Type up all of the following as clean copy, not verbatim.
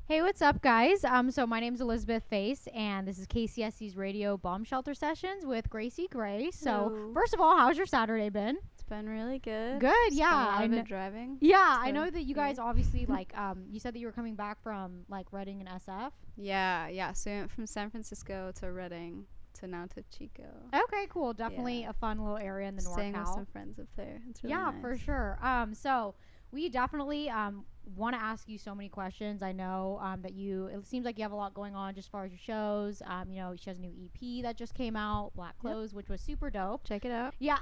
Hey, what's up, guys? So my name's Elizabeth Face, and this is KCSC's Radio Bomb Shelter Sessions with Gracie Gray. So, Hello. first of all, how's your Saturday been? It's been really good. Good, It's yeah. been a lot I of kn- it driving. yeah, I So, know that you guys yeah. obviously you said that you were coming back from Reading and SF. Yeah. So we went from San Francisco to Reading to now to Chico. Okay, cool. Definitely Yeah. a fun little area in the Staying with NorCal. some friends up there. It's really Yeah, nice. for sure. So we definitely want to ask you so many questions. I know that it seems like you have a lot going on just as far as your shows. She has a new EP that just came out, Black Clothes, which was super dope. Check it out. Yeah.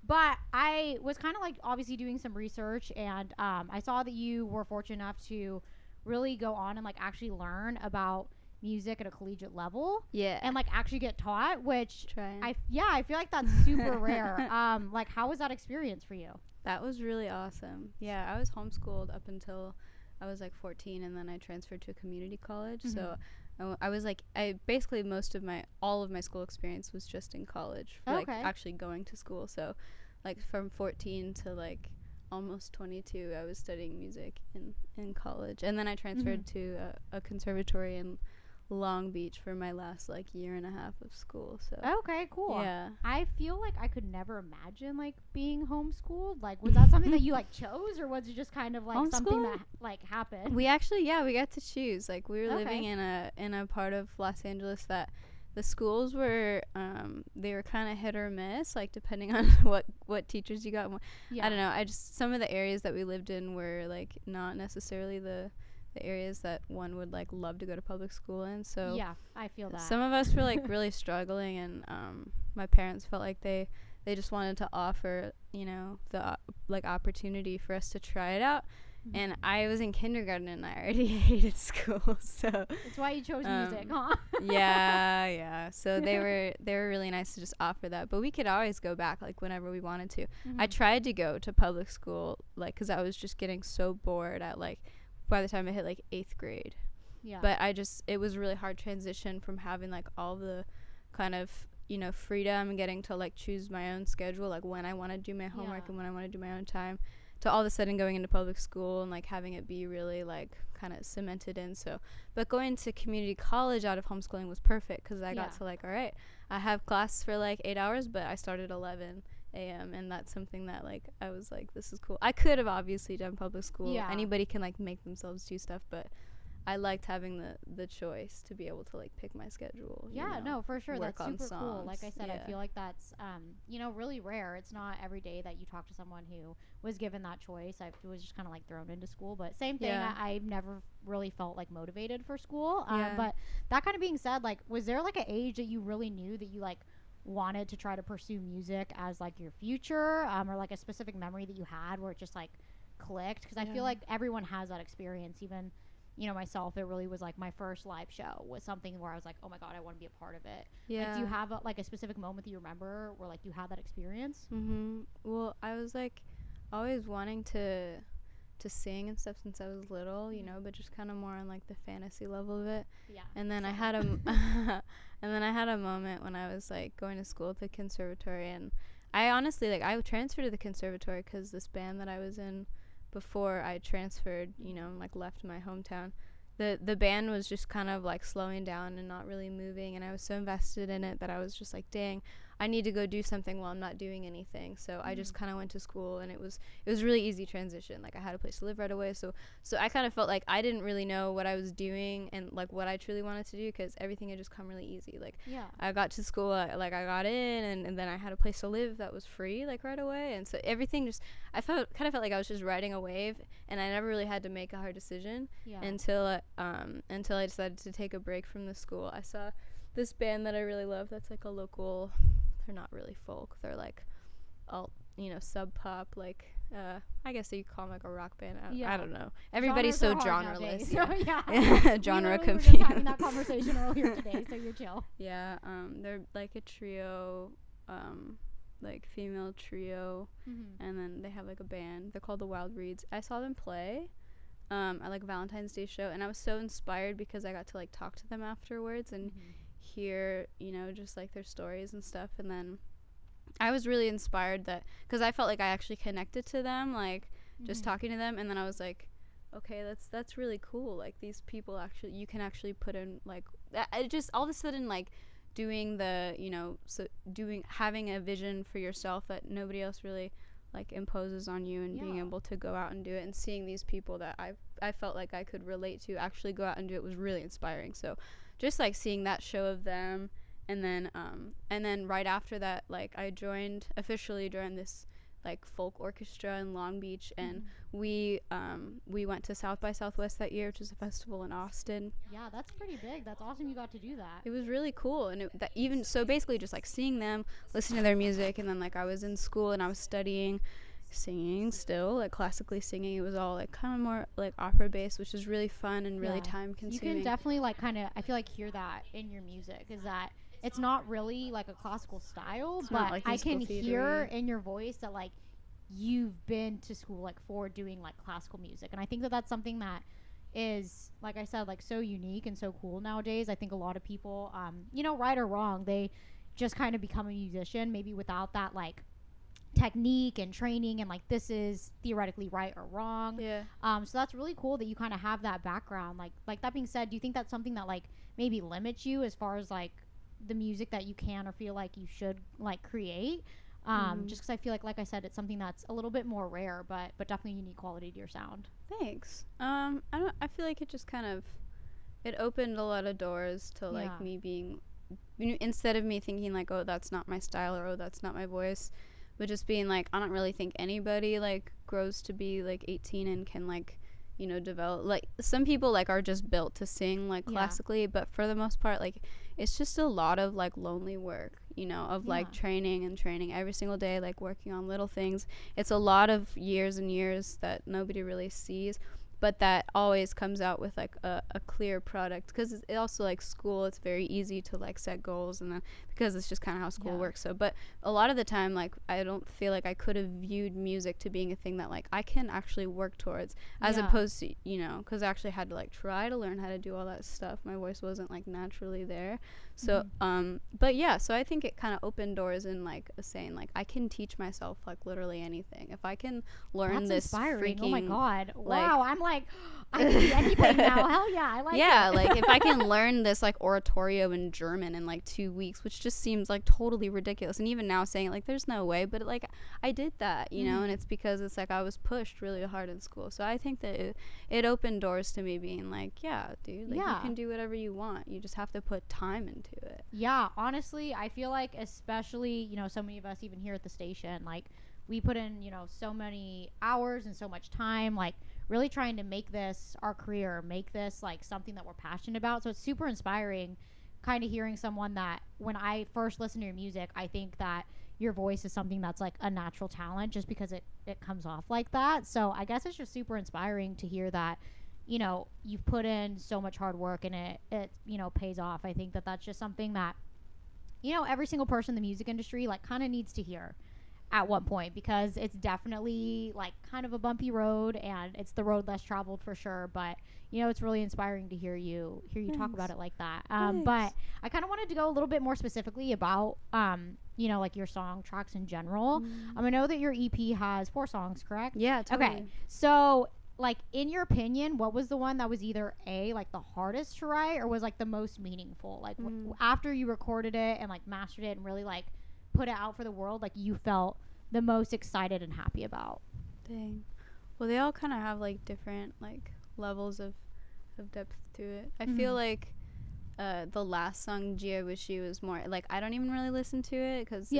But I was kind of obviously doing some research, and I saw that you were fortunate enough to really go on and actually learn about music at a collegiate level Yeah. and actually get taught, which Trying. I feel like that's super rare. How was that experience for you? That was really awesome. Yeah, I was homeschooled up until I was 14, and then I transferred to a community college. Mhm. So I was I basically all of my school experience was just in college, Okay. actually going to school. So from 14 to almost 22, I was studying music in college, and then I transferred to a conservatory in Long Beach for my last year and a half of school. So Okay, cool. yeah. I feel like I could never imagine being homeschooled. Was that something that you chose, or was it just kind of something that happened? We actually, we got to choose. We were Okay. living in a part of Los Angeles that the schools were they were kind of hit or miss, depending on what teachers you got. Yeah. I don't know. Some of the areas that we lived in were not necessarily the areas that one would love to go to public school in. So Yeah, I feel that. some of us were really struggling, and my parents felt like they just wanted to offer the opportunity for us to try it out. Mhm. And I was in kindergarten and I already hated school, so That's why you chose music, huh? yeah. So they were really nice to just offer that, but we could always go back whenever we wanted to. I Mhm. tried to go to public school because I was just getting so bored at by the time I hit 8th grade. Yeah. But it was a really hard transition from having all the kind of freedom and getting to choose my own schedule, when I want to do my homework Yeah. and when I want to do my own time, to all of a sudden going into public school and having it be really kind of cemented in. So but going to community college out of homeschooling was perfect, because I got to all right, I have class for 8 hours, but I start at 11 a.m. and that's something that I was this is cool. I could have obviously done public school. Yeah. Anybody can make themselves do stuff, but I liked having the choice to be able to pick my schedule. Yeah, no, for sure. work That's on super cool. songs. Like I said, I Yeah. feel like that's really rare. It's not every day that you talk to someone who was given that choice. I was just kind of thrown into school, but same thing. Yeah. I've never really felt motivated for school. Yeah. But that kind of being said, was there an age that you really knew that you wanted to try to pursue music as your future, or a specific memory that you had where it just clicked? Because I feel Yeah. like everyone has that experience. Even myself, it really was my first live show was something where I was oh my god, I want to be a part of it. Yeah. Do you have a specific moment that you remember where you had that experience? Well, I was always wanting to sing and stuff since I was little, but just kind of more on the fantasy level of it. Yeah. And then I had a moment when I was going to school at the conservatory, and I honestly I transferred to the conservatory because this band that I was in before I transferred, and left my hometown, the band was just kind of slowing down and not really moving, and I was so invested in it that I was just dang, I need to go do something while I'm not doing anything. So I just kind of went to school, and it was a really easy transition. I had a place to live right away, so I kind of felt I didn't really know what I was doing and what I truly wanted to do, because everything had just come really easy. Yeah. I got to school, I got in, and then I had a place to live that was free right away, and so everything just I felt like I was just riding a wave, and I never really had to make a hard decision Yeah. until I decided to take a break from the school. I saw this band that I really love that's a local, they're not really folk, they're alt, sub pop, I guess you call them a rock band. I don't know. Everybody's so Genres genreless. are hard nowadays. Yeah. Genre we were confused. just having that conversation earlier today, so you're chill. Yeah, they're a trio, female trio, and then they have a band. They're called the Wild Reeds. I saw them play at Valentine's Day show, and I was so inspired because I got to talk to them afterwards and hear just their stories and stuff. And then I was really inspired that because I felt I actually connected to them, just talking to them, and then I was okay, that's really cool. Like, these people actually, you can actually put in, like, it just all of a sudden, like, doing the, you know, so having a vision for yourself that nobody else really like imposes on you, and being able to go out and do it, and seeing these people that I felt like I could relate to actually go out and do it was really inspiring. So just like seeing that show of them, and then right after that, like, I officially joined this like folk orchestra in Long Beach, and we went to South by Southwest that year, which is a festival in Austin. Yeah, that's pretty big. That's awesome you got to do that. It was really cool, and that even so, basically just like seeing them, listening to their music, and then like I was in school and I was studying singing still, like classically singing. It was all like kind of more like opera based, which is really fun and really time consuming. You can definitely like kind of, I feel like, hear that in your music, is that it's not really like a classical style, but like I can hear in your voice that like you've been to school like for doing like classical music. And I think that that's something that is, like I said, like so unique and so cool nowadays. I think a lot of people, you know, right or wrong, they just kind of become a musician maybe without that like technique and training, and like this is theoretically right or wrong. So that's really cool that you kind of have that background. Like that being said, do you think that's something that like maybe limits you as far as like the music that you can or feel like you should like create? Just because I feel like I said, it's something that's a little bit more rare, but definitely unique quality to your sound. Thanks. I feel like it just kind of, it opened a lot of doors to like me being, you know, instead of me thinking like, oh, that's not my style, or oh, that's not my voice, but just being like, I don't really think anybody like grows to be like 18 and can like, you know, develop, like some people like are just built to sing like classically, but for the most part, like it's just a lot of like lonely work, you know, of like training every single day, like working on little things. It's a lot of years and years that nobody really sees, but that always comes out with like a clear product, because it also, like school, it's very easy to like set goals, and then because it's just kind of how school works. So but a lot of the time, like I don't feel like I could have viewed music to being a thing that like I can actually work towards, as opposed to, you know, because I actually had to like try to learn how to do all that stuff. My voice wasn't like naturally there. So but yeah, so I think it kind of opened doors in like saying like I can teach myself like literally anything if I can learn. That's this inspiring. Oh my god, wow, I'm like I can do anything now. Hell yeah, I like it. Like if I can learn this like oratorio in German in like 2 weeks, which just seems like totally ridiculous, and even now saying it, like there's no way, but like I did that, you know, and it's because it's like I was pushed really hard in school. So I think that it opened doors to me being like, yeah, dude, like you can do whatever you want, you just have to put time into it. Yeah, honestly, I feel like, especially, you know, so many of us even here at the station, like we put in, you know, so many hours and so much time, like really trying to make this our career, make this like something that we're passionate about. So it's super inspiring kind of hearing someone that, when I first listen to your music, I think that your voice is something that's like a natural talent, just because it comes off like that. So I guess it's just super inspiring to hear that, you know, you've put in so much hard work and it you know, pays off. I think that that's just something that, you know, every single person in the music industry like kind of needs to hear at one point, because it's definitely like kind of a bumpy road, and it's the road less traveled for sure. But you know, it's really inspiring to hear you talk about it like that. But I kind of wanted to go a little bit more specifically about you know, like your song tracks in general. I know that your EP has 4 songs, correct? Yeah, totally. Okay, so like in your opinion, what was the one that was either like the hardest to write, or was like the most meaningful? Like after you recorded it and like mastered it and really like put it out for the world, like you felt the most excited and happy about? Dang. Well, they all kind of have like different like levels of depth to it. I feel like the last song, Gee, I Wish You, was more like I don't even really listen to it, because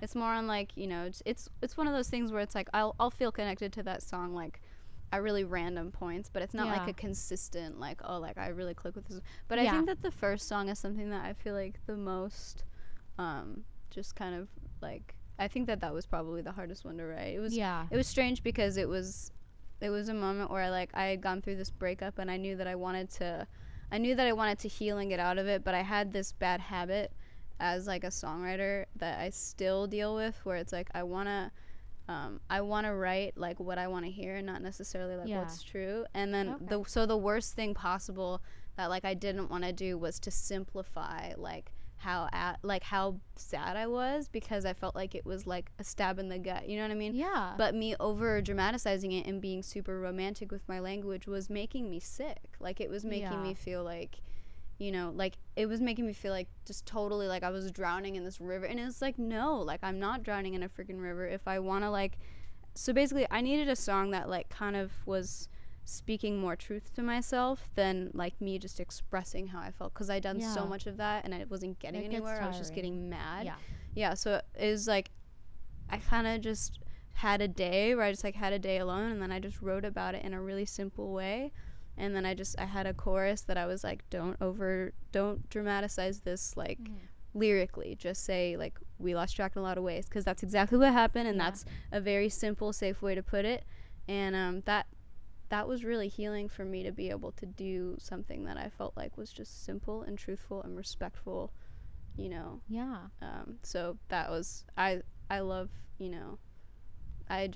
it's more on like, you know, it's one of those things where it's like I'll feel connected to that song like at really random points, but it's not like a consistent like, oh, like I really click with this. But I think that the first song is something that I feel like the most just kind of like, I think that was probably the hardest one to write. It was strange, because it was a moment where I had gone through this breakup, and I knew that I wanted to heal and get out of it, but I had this bad habit as like a songwriter that I still deal with, where it's like I want to write like what I want to hear, and not necessarily like what's true. And then the worst thing possible that like I didn't want to do was to simplify like how sad I was, because I felt like it was like a stab in the gut, you know what I mean? Yeah. But me over dramatizing it and being super romantic with my language was making me sick. Like, it was making me feel like, you know, like, it was making me feel like just totally like I was drowning in this river. And it was like, no, like, I'm not drowning in a freaking river. If I want to, like, so basically I needed a song that like kind of was speaking more truth to myself than like me just expressing how I felt, because I done so much of that and I wasn't getting anywhere. I was just getting mad. So it was like I kind of just had a day where I just like had a day alone, and then I just wrote about it in a really simple way. And then I had a chorus that I was like, don't dramatize this, like lyrically, just say like we lost track in a lot of ways, because that's exactly what happened, and that's a very simple, safe way to put it. And that was really healing for me, to be able to do something that I felt like was just simple and truthful and respectful, you know. So that was, I love, you know, I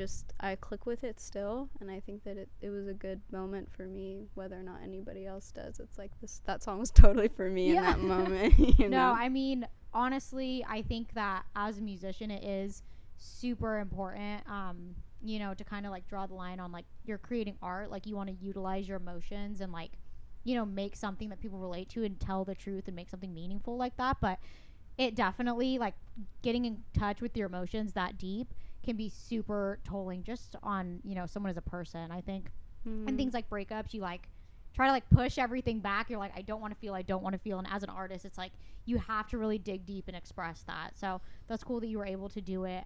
click with it still, and I think that it was a good moment for me, whether or not anybody else does. It's like that song was totally for me in that moment. You know? I mean, honestly, I think that as a musician, it is super important, you know, to kind of like draw the line on like you're creating art, like you want to utilize your emotions and like, you know, make something that people relate to and tell the truth and make something meaningful like that. But it definitely, like, getting in touch with your emotions that deep can be super tolling just on, you know, someone as a person, I think. And things like breakups, you like try to like push everything back. You're like, I don't want to feel. And as an artist, it's like you have to really dig deep and express that. So that's cool that you were able to do it,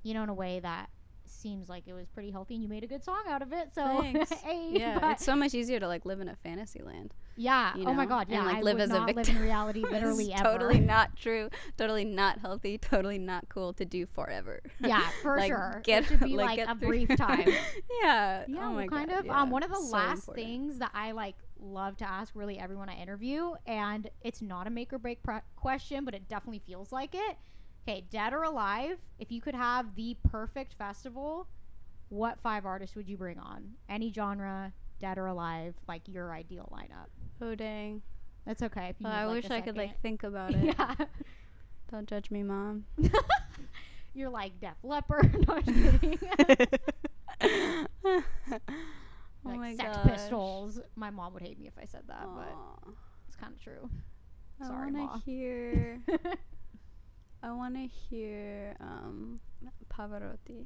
you know, in a way that seems like it was pretty healthy, and you made a good song out of it. So hey, it's so much easier to like live in a fantasy land. You know? Oh my god, and like live as a victim. Live in reality, literally ever. Totally not true. Totally not healthy. Totally not cool to do forever. Yeah, for like, sure. It should be like a brief time. Yeah. Oh my god. One of the last things that I like love to ask really everyone I interview, and it's not a make or break question, but it definitely feels like it. Okay, dead or alive, if you could have the perfect festival, what 5 artists would you bring on? Any genre, dead or alive, like your ideal lineup. Oh, dang. That's okay. If you I wish I could like think about it. Yeah. Don't judge me, Mom. You're like Def Leppard. No, I'm kidding. Like my Sex gosh. Pistols. My mom would hate me if I said that, but it's kind of true. Sorry, I Ma. want to hear Pavarotti.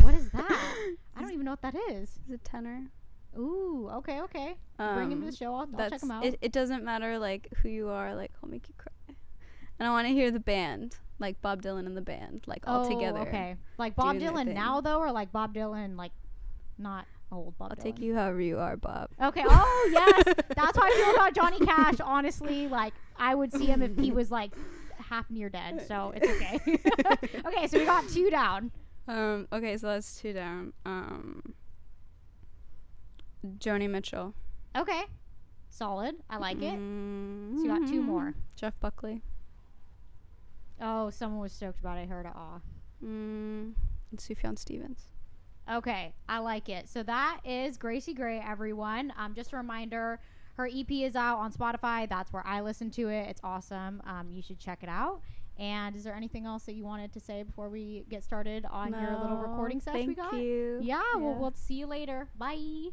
What is that? I don't even know what that is. He's a tenor. Ooh, okay. Bring him to the show. I'll check him out. It doesn't matter like who you are, like he'll make you cry. And I want to hear the band, like Bob Dylan and the band, like all together. Okay. Like Bob Dylan now though, or like Bob Dylan like not old Bob Dylan? I'll take you however you are, Bob. Okay. Oh yes, that's how I feel about Johnny Cash. Honestly, like I would see him if he was like half near dead. So it's okay. Okay, so we got 2 down. Okay, so that's 2 down. Joni Mitchell. Okay. Solid. I like it. So you got 2 more. Jeff Buckley. Oh, someone was stoked about it. I heard it. Aw. And Sufjan Stevens. Okay. I like it. So that is Gracie Gray, everyone. Just a reminder, her EP is out on Spotify. That's where I listen to it. It's awesome. You should check it out. And is there anything else that you wanted to say before we get started on your little recording session we got? Thank you. Yeah, well, we'll see you later. Bye.